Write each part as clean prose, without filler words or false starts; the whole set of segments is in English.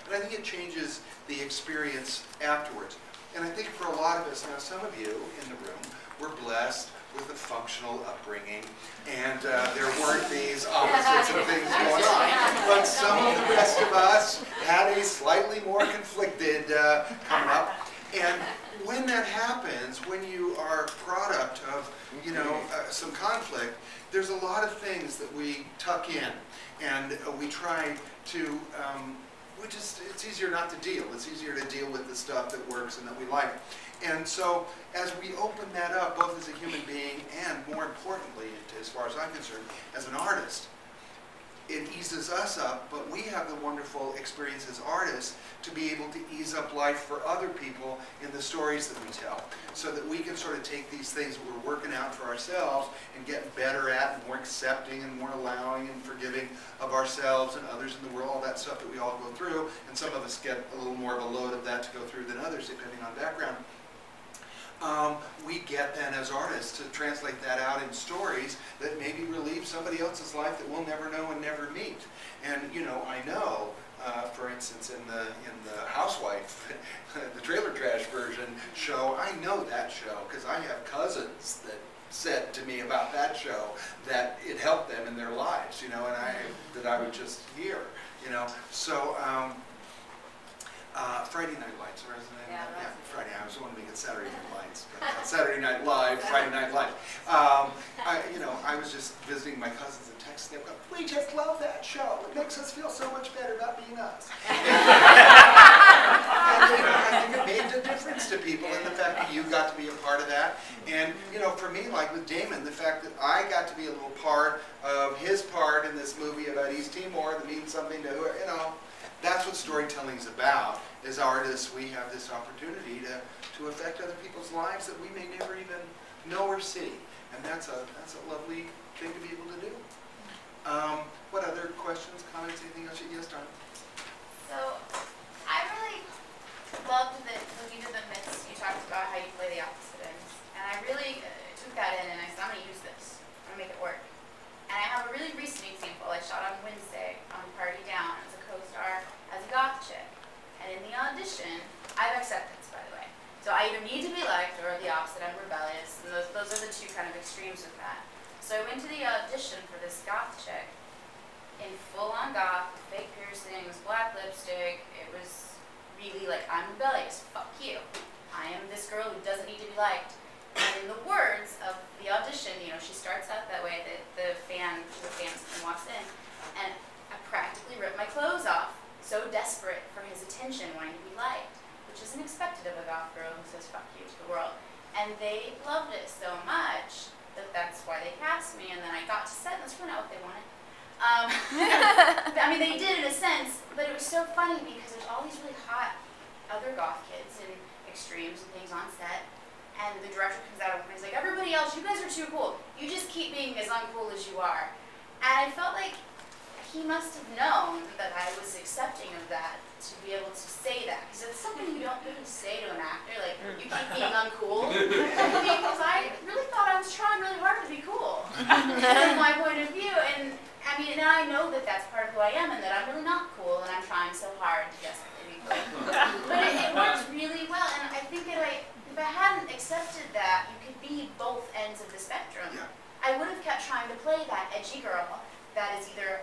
but I think it changes the experience afterwards. And I think for a lot of us, now some of you in the room were blessed with a functional upbringing, and there weren't these opposites of things going on. But some of the rest of us had a slightly more conflicted coming up. And when that happens, when you are a product of, some conflict, there's a lot of things that we tuck in, and we try to, it's easier not to deal. It's easier to deal with the stuff that works and that we like. And so as we open that up, both as a human being and more importantly, as far as I'm concerned, as an artist, it eases us up, but we have the wonderful experience as artists to be able to ease up life for other people in the stories that we tell, so that we can sort of take these things that we're working out for ourselves and get better at and more accepting and more allowing and forgiving of ourselves and others in the world, all that stuff that we all go through, and some of us get a little more of a load of that to go through than others, depending on background. We get then as artists to translate that out in stories that maybe relieve somebody else's life that we'll never know and never meet. And I know, for instance, in the Housewife, the Trailer Trash version show, I know that show because I have cousins that said to me about that show that it helped them in their lives, and that I would just hear, So. Friday Night Lights, or isn't it? Yeah, Friday. I was wanting to get Saturday Night Lights, but Saturday Night Live, Friday Night Live. I was just visiting my cousins in Texas. They were going, "We just love that show. It makes us feel so much better about being us." And, I think it made a difference to people, and the fact that you got to be a part of that. And for me, like with Damon, the fact that I got to be a little part of his part in this movie about East Timor that means something to that's what storytelling is about. As artists, we have this opportunity to affect other people's lives that we may never even know or see, and that's a lovely thing to be able to do. What other questions, comments, anything else? Yes, Don? So, I really loved that when you did the myths, you talked about how you play the opposite ends, and I really took that in, and I said, I'm going to use this. I'm going to make it work. And I have a really recent example. I shot on Wednesday on Party Down as a co-star as a goth chick. And in the audition, I have acceptance, by the way. So I either need to be liked or the opposite, I'm rebellious. And those are the two kind of extremes of that. So I went to the audition for this goth chick in full-on goth, fake piercings, black lipstick. It was really like, I'm rebellious, fuck you. I am this girl who doesn't need to be liked. And in the words of the audition, she starts out that way, the fan walks in, and I practically ripped my clothes off, so desperate for his attention, wanting to be liked, which isn't expected of a goth girl who says fuck you to the world. And they loved it so much that that's why they cast me, and then I got to set, and that's really not what they wanted. I mean, they did in a sense, but it was so funny because there's all these really hot other goth kids and extremes and things on set. And the director comes out and he's like, everybody else, you guys are too cool. You just keep being as uncool as you are. And I felt like he must have known that I was accepting of that to be able to say that. Because it's something you don't really say to an actor, like, you keep being uncool. Because I really thought I was trying really hard to be cool, from my point of view. And I mean, and I know that that's part of who I am and that I'm really not cool and I'm trying so hard to desperately be cool. But it works really well. And I think that if I hadn't accepted that you could be both ends of the spectrum, I would have kept trying to play that edgy girl that is either,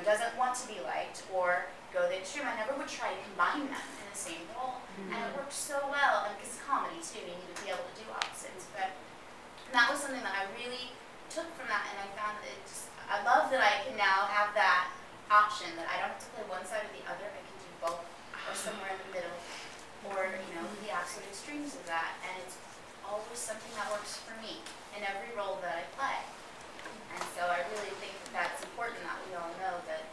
doesn't want to be liked or go the extreme. I never would try to combine them in the same role. And it worked so well, and because comedy too, you need to be able to do opposites. But that was something that I really took from that, and I found that I love that I can now have that option, that I don't have to play one side or the other. I can do both, or somewhere in the middle. Or, the absolute extremes of that. And it's always something that works for me in every role that I play. And so I really think that that's important that we all know that,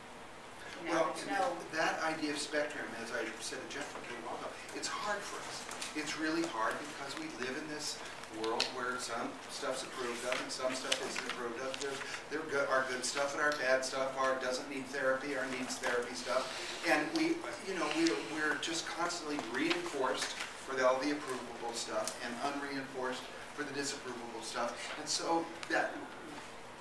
that idea of spectrum, as I said to Jeff a little while ago, it's hard for us. It's really hard because we live in this world where some stuff's approved of and some stuff isn't approved of. There are good stuff and our bad stuff, our doesn't need therapy, our needs therapy stuff. And we're just constantly reinforced for all the approvable stuff and unreinforced for the disapprovable stuff. And so that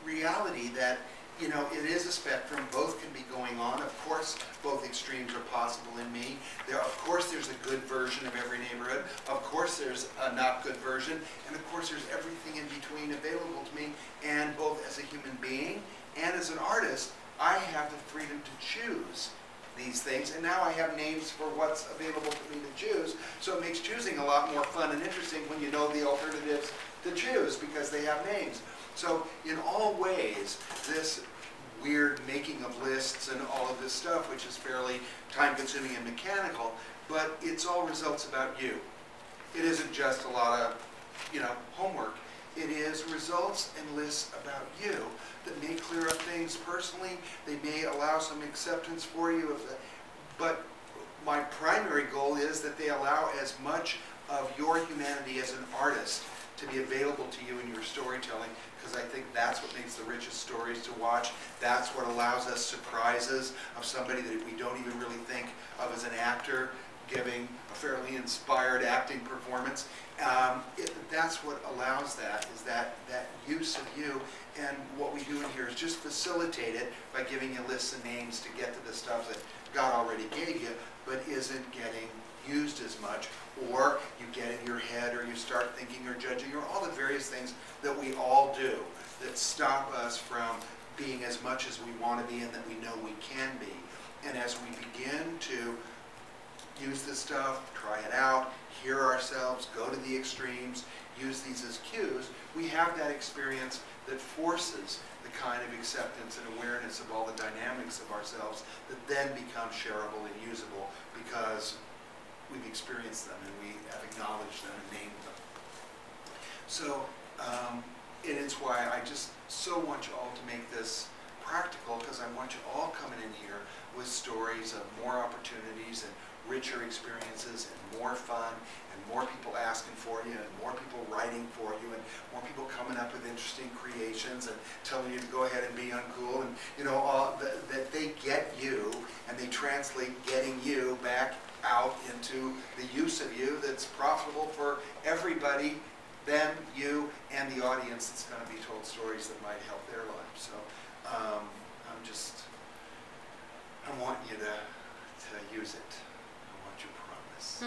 reality that you know, it is a spectrum. Both can be going on. Of course, both extremes are possible in me. Of course, there's a good version of every neighborhood. Of course, there's a not good version. And of course, there's everything in between available to me. And both as a human being and as an artist, I have the freedom to choose these things. And now I have names for what's available to me to choose. So it makes choosing a lot more fun and interesting when you know the alternatives to choose because they have names. So in all ways, this weird making of lists and all of this stuff, which is fairly time-consuming and mechanical, but it's all results about you. It isn't just a lot of, you know, homework. It is results and lists about you that may clear up things personally. They may allow some acceptance for you. But my primary goal is that they allow as much of your humanity as an artist to be available to you in your storytelling, because I think that's what makes the richest stories to watch. That's what allows us surprises of somebody that we don't even really think of as an actor giving a fairly inspired acting performance. That's what allows that, is that use of you. And what we do in here is just facilitate it by giving you lists of names to get to the stuff that God already gave you, but isn't getting used as much, or you get in your head, or you start thinking or judging, or all the various things that we all do that stop us from being as much as we want to be and that we know we can be. And as we begin to use this stuff, try it out, hear ourselves, go to the extremes, use these as cues, we have that experience that forces the kind of acceptance and awareness of all the dynamics of ourselves that then become shareable and usable because we've experienced them and we have acknowledged them and named them. So it is why I just so want you all to make this practical, because I want you all coming in here with stories of more opportunities and richer experiences and more fun and more people asking for you and more people writing for you and more people coming up with interesting creations and telling you to go ahead and be uncool, and you know, that they get you and they translate getting you back out into the use of you that's profitable for everybody, them, you, and the audience that's going to be told stories that might help their lives. So I want you to use it. I want your promise.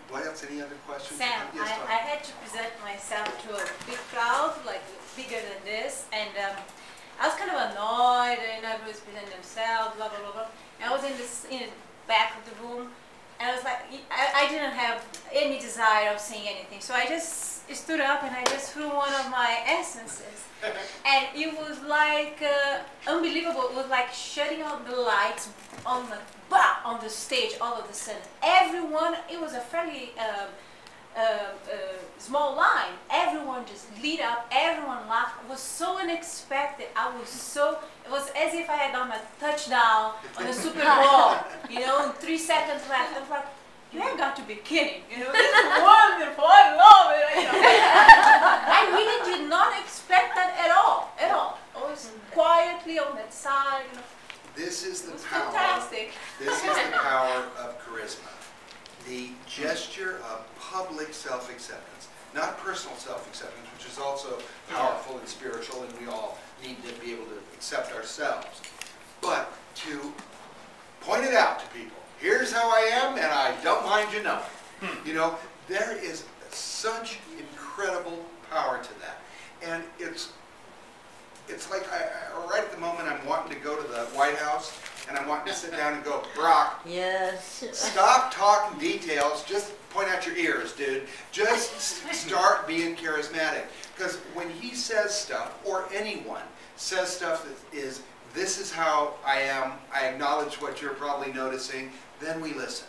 What else? Any other questions? Sam, Yes, I had to present myself to a big crowd, like bigger than this, and I was kind of annoyed, and everybody was presenting themselves, blah, blah, blah, blah. And I was in the back of the room, and I was like, I didn't have any desire of saying anything, so I just stood up and I just threw one of my essences, and it was like unbelievable. It was like shutting out the lights on the stage all of a sudden. Everyone, it was a fairly small line. Everyone just lit up. Everyone laughed. It was so unexpected. It was as if I had done a touchdown on the Super Bowl, you know, and 3 seconds left. I was like, you have got to be kidding, you know, this is wonderful, I love it, you know. I really did not expect that at all. I was quietly on that side, you know. This is the It was power. fantastic. This is the power of charisma. The gesture of public self-acceptance, not personal self-acceptance, which is also powerful and spiritual, and we all need to be able to accept ourselves, but to point it out to people. Here's how I am, and I don't mind you knowing. You know, there is such incredible power to that, and it's like right at the moment I'm wanting to go to the White House, and I'm wanting to sit down and go, Brock, Yes. stop talking details, just point out your ears, dude. Just start being charismatic. Because when he says stuff, or anyone says stuff that is, this is how I am, I acknowledge what you're probably noticing, then we listen.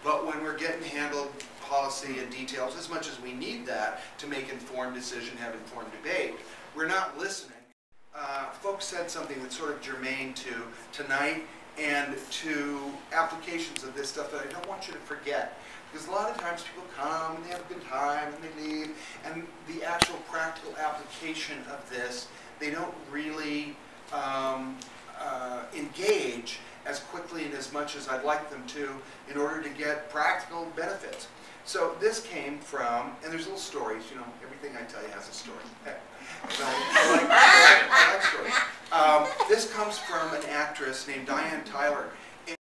But when we're getting handled policy and details, as much as we need that to make informed decision, have informed debate, we're not listening. Folks said something that's sort of germane to tonight and to applications of this stuff that I don't want you to forget. Because a lot of times people come and they have a good time and they leave, and the actual practical application of this, they don't really engage as quickly and as much as I'd like them to in order to get practical benefits. So this came from, and there's little stories, you know, everything I tell you has a story. So I like stories. This comes from an actress named Diane Tyler,